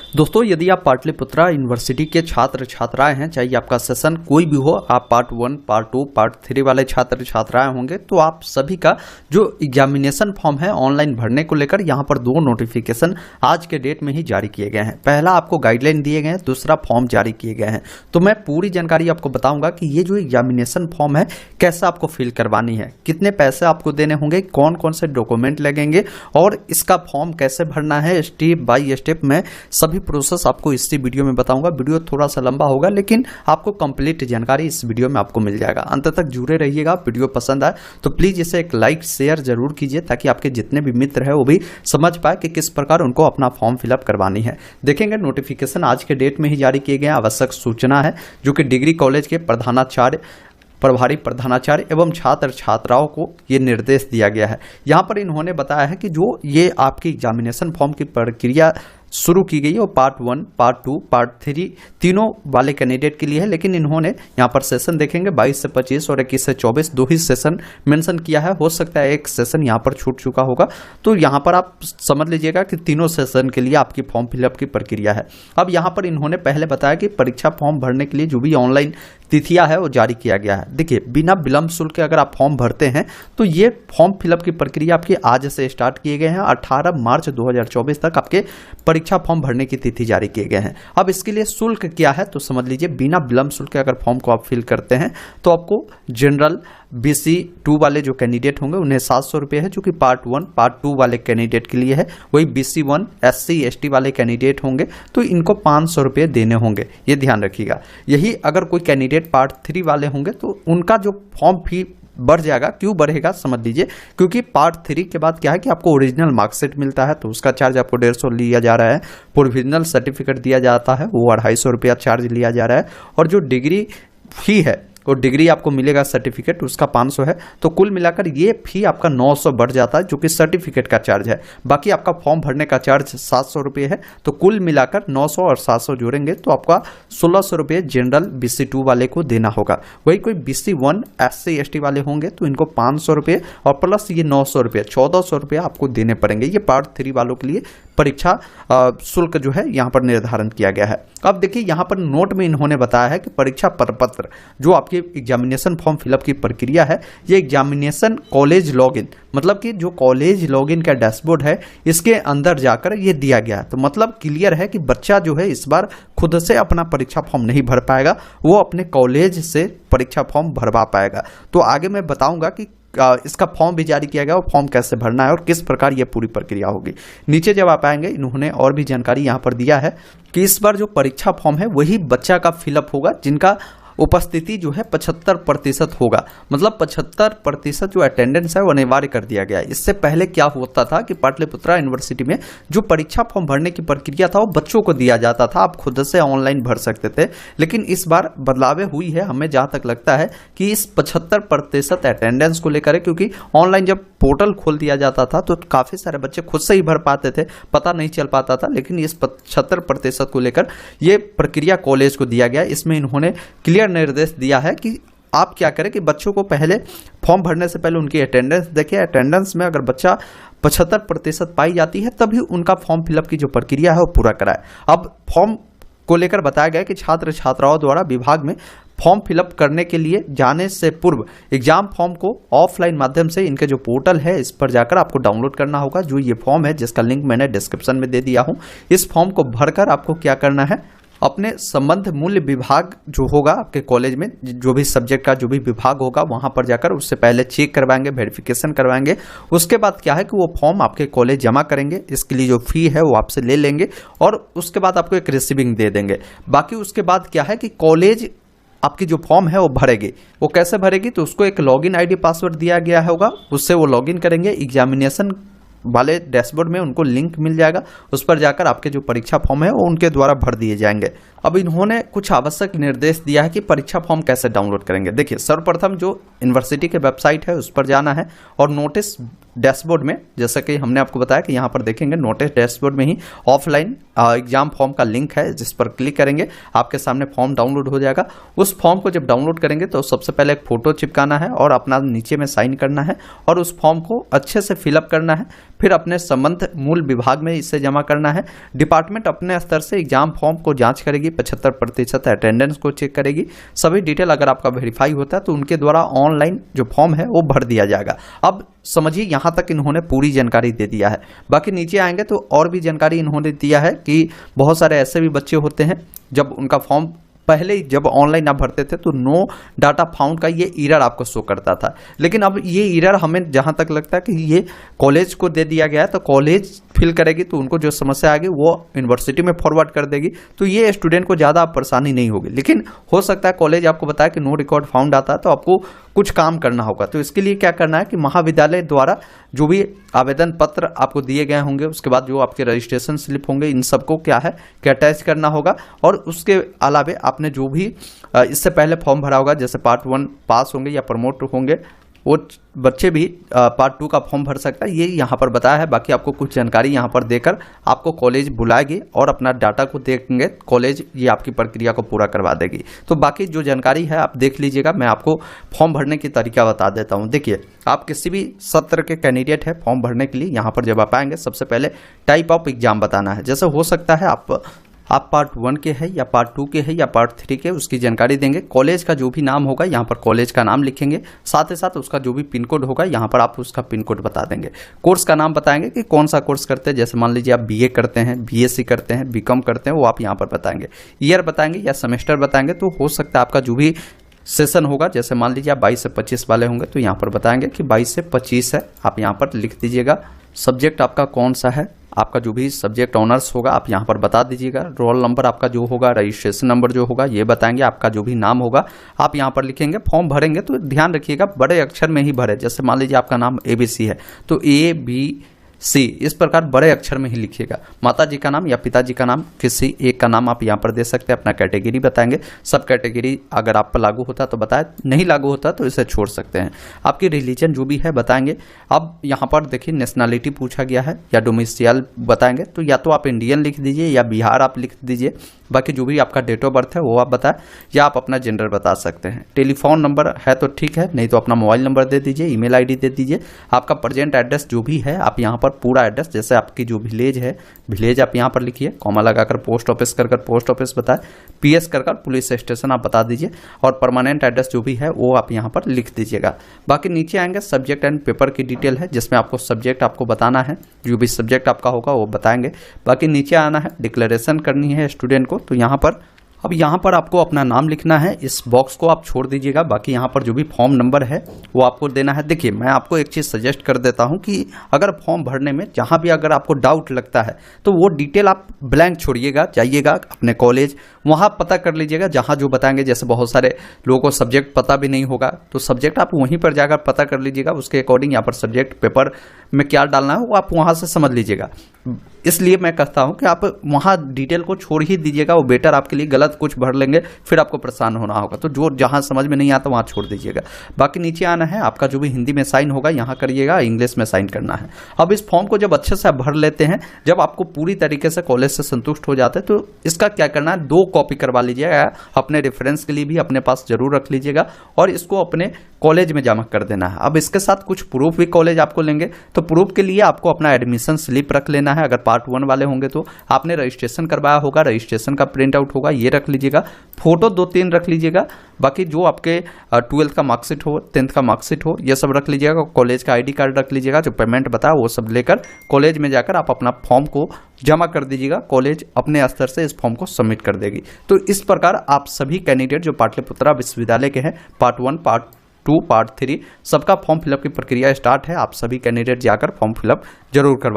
दोस्तों, यदि आप पाटलिपुत्रा यूनिवर्सिटी के छात्र छात्राएं हैं, चाहे आपका सेशन कोई भी हो, आप पार्ट 1, पार्ट 2, पार्ट 3 वाले छात्र छात्राएं होंगे, तो आप सभी का जो एग्जामिनेशन फॉर्म है ऑनलाइन भरने को लेकर यहाँ पर 2 नोटिफिकेशन आज के डेट में ही जारी किए गए हैं। पहला आपको गाइडलाइन दिए गए हैं, दूसरा फॉर्म जारी किए गए हैं। तो मैं पूरी जानकारी आपको बताऊंगा कि ये जो एग्जामिनेशन फॉर्म है कैसे आपको फिल करवानी है, कितने पैसे आपको देने होंगे, कौन कौन से डॉक्यूमेंट लगेंगे और इसका फॉर्म कैसे भरना है, स्टेप बाय स्टेप में सभी प्रोसेस आपको इसी वीडियो में बताऊंगा। वीडियो थोड़ा सा लंबा होगा लेकिन आपको कंप्लीट जानकारी इस वीडियो में आपको मिल जाएगा। अंत तक जुड़े रहिएगा। वीडियो पसंद आए तो प्लीज इसे एक लाइक शेयर जरूर कीजिए ताकि आपके जितने भी मित्र हैं वो भी समझ पाए कि किस प्रकार उनको अपना फॉर्म फिलअप करवानी है। देखेंगे नोटिफिकेशन आज के डेट में ही जारी किए गए। आवश्यक सूचना है जो कि डिग्री कॉलेज के प्रधानाचार्य, प्रभारी प्रधानाचार्य एवं छात्र छात्राओं को ये निर्देश दिया गया है। यहाँ पर इन्होंने बताया है कि जो ये आपकी एग्जामिनेशन फॉर्म की प्रक्रिया शुरू की गई है वो पार्ट 1, पार्ट 2, पार्ट 3 तीनों वाले कैंडिडेट के लिए है। लेकिन इन्होंने यहाँ पर सेशन देखेंगे 22 से 25 और 21 से 24 2 ही सेशन मेंशन किया है। हो सकता है एक सेशन यहाँ पर छूट चुका होगा, तो यहाँ पर आप समझ लीजिएगा कि तीनों सेशन के लिए आपकी फॉर्म फिलअप की प्रक्रिया है। अब यहाँ पर इन्होंने पहले बताया कि परीक्षा फॉर्म भरने के लिए जो भी ऑनलाइन तिथियां है वो जारी किया गया है। देखिए, बिना विलंब शुल्क के अगर आप फॉर्म भरते हैं तो ये फॉर्म फिलअप की प्रक्रिया आपकी आज से स्टार्ट किए गए हैं। 18 मार्च 2024 तक आपके परीक्षा फॉर्म भरने की तिथि जारी किए गए हैं। अब इसके लिए शुल्क क्या है तो समझ लीजिए, बिना विलंब शुल्क के अगर फॉर्म को आप फिल करते हैं तो आपको जनरल BC 2 वाले जो कैंडिडेट होंगे उन्हें 700 रुपये है, जो कि पार्ट 1, पार्ट 2 वाले कैंडिडेट के लिए है। वही BC 1 SC ST वाले कैंडिडेट होंगे तो इनको 500 रुपये देने होंगे, ये ध्यान रखिएगा। यही अगर कोई कैंडिडेट पार्ट 3 वाले होंगे तो उनका जो फॉर्म फी बढ़ जाएगा। क्यों बढ़ेगा समझ लीजिए, क्योंकि पार्ट 3 के बाद क्या है कि आपको ओरिजिनल मार्कशीट मिलता है तो उसका चार्ज आपको 150 लिया जा रहा है। प्रोविजनल सर्टिफिकेट दिया जाता है वो 250 रुपया चार्ज लिया जा रहा है। और जो डिग्री फी है वो डिग्री आपको मिलेगा सर्टिफिकेट, उसका 500 है। तो कुल मिलाकर ये फी आपका 900 बढ़ जाता है जो कि सर्टिफिकेट का चार्ज है। बाकी आपका फॉर्म भरने का चार्ज 700 रुपये है। तो कुल मिलाकर 900 और 700 जोड़ेंगे तो आपका 1600 रुपये जनरल BC 2 वाले को देना होगा। वही कोई BC 1 SC ST वाले होंगे तो इनको 500 रुपये और प्लस ये 900 रुपये 1400 रुपये आपको देने पड़ेंगे। ये पार्ट 3 वालों के लिए परीक्षा शुल्क जो है यहाँ पर निर्धारण किया गया है। अब देखिए, यहाँ पर नोट में इन्होंने बताया है कि परीक्षा प्रपत्र जो आपकी एग्जामिनेशन फॉर्म फिलअप की प्रक्रिया है, ये एग्जामिनेशन कॉलेज लॉगिन, मतलब कि जो कॉलेज लॉगिन का डैशबोर्ड है इसके अंदर जाकर ये दिया गया है। तो मतलब क्लियर है कि बच्चा जो है इस बार खुद से अपना परीक्षा फॉर्म नहीं भर पाएगा, वो अपने कॉलेज से परीक्षा फॉर्म भरवा पाएगा। तो आगे मैं बताऊंगा कि इसका फॉर्म भी जारी किया गया और फॉर्म कैसे भरना है और किस प्रकार यह पूरी प्रक्रिया होगी। नीचे जब आप आएंगे इन्होंने और भी जानकारी यहाँ पर दिया है कि इस बार जो परीक्षा फॉर्म है वही बच्चा का फिलअप होगा जिनका उपस्थिति जो है 75% होगा। मतलब 75% जो अटेंडेंस है वो अनिवार्य कर दिया गया है। इससे पहले क्या होता था कि पाटलिपुत्रा यूनिवर्सिटी में जो परीक्षा फॉर्म भरने की प्रक्रिया था वो बच्चों को दिया जाता था, आप खुद से ऑनलाइन भर सकते थे। लेकिन इस बार बदलाव हुई है, हमें जहाँ तक लगता है कि इस 75% अटेंडेंस को लेकर है, क्योंकि ऑनलाइन जब पोर्टल खोल दिया जाता था तो काफ़ी सारे बच्चे खुद से ही भर पाते थे, पता नहीं चल पाता था। लेकिन इस 75% को लेकर ये प्रक्रिया कॉलेज को दिया गया। इसमें इन्होंने क्लियर निर्देश दिया है कि आप क्या करें कि बच्चों को पहले फॉर्म भरने से पहले उनकी अटेंडेंस देखिए। अटेंडेंस में अगर बच्चा 75% पाई जाती है तभी उनका फॉर्म फिलअप की जो प्रक्रिया है वो पूरा कराए। अब फॉर्म को लेकर बताया गया कि छात्र छात्राओं द्वारा विभाग में फॉर्म फिलअप करने के लिए जाने से पूर्व एग्जाम फॉर्म को ऑफलाइन माध्यम से इनके जो पोर्टल है इस पर जाकर आपको डाउनलोड करना होगा। जो ये फॉर्म है जिसका लिंक मैंने डिस्क्रिप्शन में दे दिया हूँ, इस फॉर्म को भरकर आपको क्या करना है, अपने संबंध मूल्य विभाग जो होगा आपके कॉलेज में, जो भी सब्जेक्ट का जो भी विभाग होगा वहां पर जाकर उससे पहले चेक करवाएंगे, वेरिफिकेशन करवाएंगे। उसके बाद क्या है कि वो फॉर्म आपके कॉलेज जमा करेंगे, इसके लिए जो फी है वो आपसे ले लेंगे और उसके बाद आपको एक रिसीविंग दे देंगे। बाकी उसके बाद क्या है कि कॉलेज आपकी जो फॉर्म है वो भरेगी। वो कैसे भरेगी तो उसको एक लॉगिन ID पासवर्ड दिया गया होगा, उससे वो लॉगिन करेंगे। एग्जामिनेशन वाले डैशबोर्ड में उनको लिंक मिल जाएगा, उस पर जाकर आपके जो परीक्षा फॉर्म है वो उनके द्वारा भर दिए जाएंगे। अब इन्होंने कुछ आवश्यक निर्देश दिया है कि परीक्षा फॉर्म कैसे डाउनलोड करेंगे। देखिए, सर्वप्रथम जो यूनिवर्सिटी के वेबसाइट है उस पर जाना है और नोटिस डैशबोर्ड में, जैसा कि हमने आपको बताया कि यहाँ पर देखेंगे नोटिस डैशबोर्ड में ही ऑफलाइन एग्जाम फॉर्म का लिंक है, जिस पर क्लिक करेंगे आपके सामने फॉर्म डाउनलोड हो जाएगा। उस फॉर्म को जब डाउनलोड करेंगे तो सबसे पहले एक फोटो चिपकाना है और अपना नीचे में साइन करना है और उस फॉर्म को अच्छे से फिलअप करना है। फिर अपने संबंध मूल विभाग में इसे जमा करना है। डिपार्टमेंट अपने स्तर से एग्जाम फॉर्म को जांच करेगी, 75% अटेंडेंस को चेक करेगी। सभी डिटेल अगर आपका वेरीफाई होता है तो उनके द्वारा ऑनलाइन जो फॉर्म है वो भर दिया जाएगा। अब समझिए यहाँ तक इन्होंने पूरी जानकारी दे दिया है। बाकी नीचे आएंगे तो और भी जानकारी इन्होंने दिया है कि बहुत सारे ऐसे भी बच्चे होते हैं जब उनका फॉर्म पहले ही जब ऑनलाइन आप भरते थे तो नो डाटा फाउंड का ये एरर आपको शो करता था, लेकिन अब ये एरर हमें जहां तक लगता है कि ये कॉलेज को दे दिया गया है, तो कॉलेज फिल करेगी तो उनको जो समस्या आएगी वो यूनिवर्सिटी में फॉरवर्ड कर देगी, तो ये स्टूडेंट को ज़्यादा परेशानी नहीं होगी। लेकिन हो सकता है कॉलेज आपको बताया कि नो रिकॉर्ड फाउंड आता है तो आपको कुछ काम करना होगा। तो इसके लिए क्या करना है कि महाविद्यालय द्वारा जो भी आवेदन पत्र आपको दिए गए होंगे, उसके बाद जो आपके रजिस्ट्रेशन स्लिप होंगे, इन सबको क्या है कि अटैच करना होगा। और उसके अलावे आपने जो भी इससे पहले फॉर्म भरा होगा, जैसे पार्ट 1 पास होंगे या प्रमोट होंगे, वो बच्चे भी पार्ट 2 का फॉर्म भर सकता है, ये यहाँ पर बताया है। बाकी आपको कुछ जानकारी यहाँ पर देकर आपको कॉलेज बुलाएगी और अपना डाटा को देखेंगे, कॉलेज ये आपकी प्रक्रिया को पूरा करवा देगी। तो बाकी जो जानकारी है आप देख लीजिएगा। मैं आपको फॉर्म भरने की तरीका बता देता हूँ। देखिए, आप किसी भी सत्र के कैंडिडेट है फॉर्म भरने के लिए, यहाँ पर जब आप आएंगे सबसे पहले टाइप ऑफ एग्जाम बताना है। जैसे हो सकता है आप पार्ट 1 के हैं या पार्ट 2 के हैं या पार्ट 3 के, उसकी जानकारी देंगे। कॉलेज का जो भी नाम होगा यहाँ पर कॉलेज का नाम लिखेंगे, साथ ही साथ उसका जो भी पिन कोड होगा यहाँ पर आप उसका पिन कोड बता देंगे। कोर्स का नाम बताएंगे कि कौन सा कोर्स करते हैं, जैसे मान लीजिए आप बीए करते हैं, बीएससी करते हैं, बीकॉम करते हैं, वो आप यहाँ पर बताएंगे। ईयर बताएंगे या सेमेस्टर बताएंगे। तो हो सकता है आपका जो भी सेशन होगा, जैसे मान लीजिए आप 22 से 25 वाले होंगे तो यहाँ पर बताएंगे कि 22 से 25 है, आप यहाँ पर लिख दीजिएगा। सब्जेक्ट आपका कौन सा है, आपका जो भी सब्जेक्ट ऑनर्स होगा आप यहाँ पर बता दीजिएगा। रोल नंबर आपका जो होगा, रजिस्ट्रेशन नंबर जो होगा ये बताएंगे। आपका जो भी नाम होगा आप यहाँ पर लिखेंगे। फॉर्म भरेंगे तो ध्यान रखिएगा बड़े अक्षर में ही भरे। जैसे मान लीजिए आपका नाम ABC है तो ABC इस प्रकार बड़े अक्षर में ही लिखिएगा। माता जी का नाम या पिताजी का नाम, किसी एक का नाम आप यहाँ पर दे सकते हैं। अपना कैटेगरी बताएंगे। सब कैटेगरी अगर आप पर लागू होता तो बताए, नहीं लागू होता तो इसे छोड़ सकते हैं। आपकी रिलीजन जो भी है बताएंगे। अब यहाँ पर देखिए नेशनैलिटी पूछा गया है या डोमिसाइल बताएंगे, तो या तो आप इंडियन लिख दीजिए या बिहार आप लिख दीजिए। बाकी जो भी आपका डेट ऑफ बर्थ है वो आप बताएं, या आप अपना जेंडर बता सकते हैं। टेलीफोन नंबर है तो ठीक है, नहीं तो अपना मोबाइल नंबर दे दीजिए, ईमेल आईडी दे दीजिए। आपका प्रेजेंट एड्रेस जो भी है आप यहाँ पर पूरा एड्रेस, जैसे आपकी जो विलेज है विलेज आप यहाँ पर लिखिए, कॉमा लगाकर पोस्ट ऑफिस कर पोस्ट ऑफिस बताए, PS कर पुलिस स्टेशन आप बता दीजिए, और परमानेंट एड्रेस जो भी है वो आप यहाँ पर लिख दीजिएगा। बाकी नीचे आएंगे सब्जेक्ट एंड पेपर की डिटेल है, जिसमें आपको सब्जेक्ट आपको बताना है, जो भी सब्जेक्ट आपका होगा वो बताएंगे। बाकी नीचे आना है, डिक्लेरेशन करनी है स्टूडेंट को, तो यहाँ पर अब यहाँ पर आपको अपना नाम लिखना है। इस बॉक्स को आप छोड़ दीजिएगा। बाकी यहाँ पर जो भी फॉर्म नंबर है वो आपको देना है। देखिए, मैं आपको एक चीज़ सजेस्ट कर देता हूँ कि अगर फॉर्म भरने में जहाँ भी अगर आपको डाउट लगता है तो वो डिटेल आप ब्लैंक छोड़िएगा, जाइएगा अपने कॉलेज, वहाँ पता कर लीजिएगा जहाँ जो बताएंगे। जैसे बहुत सारे लोगों को सब्जेक्ट पता भी नहीं होगा तो सब्जेक्ट आप वहीं पर जाकर पता कर लीजिएगा। उसके अकॉर्डिंग यहाँ पर सब्जेक्ट पेपर में क्या डालना है वो आप वहाँ से समझ लीजिएगा। इसलिए मैं कहता हूं कि आप वहां डिटेल को छोड़ ही दीजिएगा, वो बेटर आपके लिए। गलत कुछ भर लेंगे फिर आपको परेशान होना होगा, तो जो जहां समझ में नहीं आता वहां छोड़ दीजिएगा। बाकी नीचे आना है, आपका जो भी हिंदी में साइन होगा यहाँ करिएगा, इंग्लिश में साइन करना है। अब इस फॉर्म को जब अच्छे से आप भर लेते हैं, जब आपको पूरी तरीके से कॉलेज से संतुष्ट हो जाते हैं, तो इसका क्या करना है, 2 कॉपी करवा लीजिएगा। अपने रेफरेंस के लिए भी अपने पास जरूर रख लीजिएगा और इसको अपने कॉलेज में जमा कर देना है। अब इसके साथ कुछ प्रूफ भी कॉलेज आपको लेंगे, तो प्रूफ के लिए आपको अपना एडमिशन स्लिप रख लेना है। अगर पार्ट 1 वाले होंगे तो आपने रजिस्ट्रेशन करवाया होगा, रजिस्ट्रेशन का प्रिंट आउट होगा, ये रख लीजिएगा। फोटो 2-3 रख लीजिएगा। बाकी जो आपके 12th का मार्कशीट हो, 10th का मार्कशीट हो, ये सब रख लीजिएगा। कॉलेज का ID कार्ड रख लीजिएगा, जो पेमेंट बताया वो सब लेकर कॉलेज में जाकर आप अपना फॉर्म को जमा कर दीजिएगा। कॉलेज अपने स्तर से इस फॉर्म को सबमिट कर देगी। तो इस प्रकार आप सभी कैंडिडेट जो पाटलिपुत्रा विश्वविद्यालय के हैं, पार्ट 1, पार्ट 2, पार्ट 3 सबका फॉर्म फिलअप की प्रक्रिया स्टार्ट है। आप सभी कैंडिडेट जाकर फॉर्म फिलअप जरूर करवा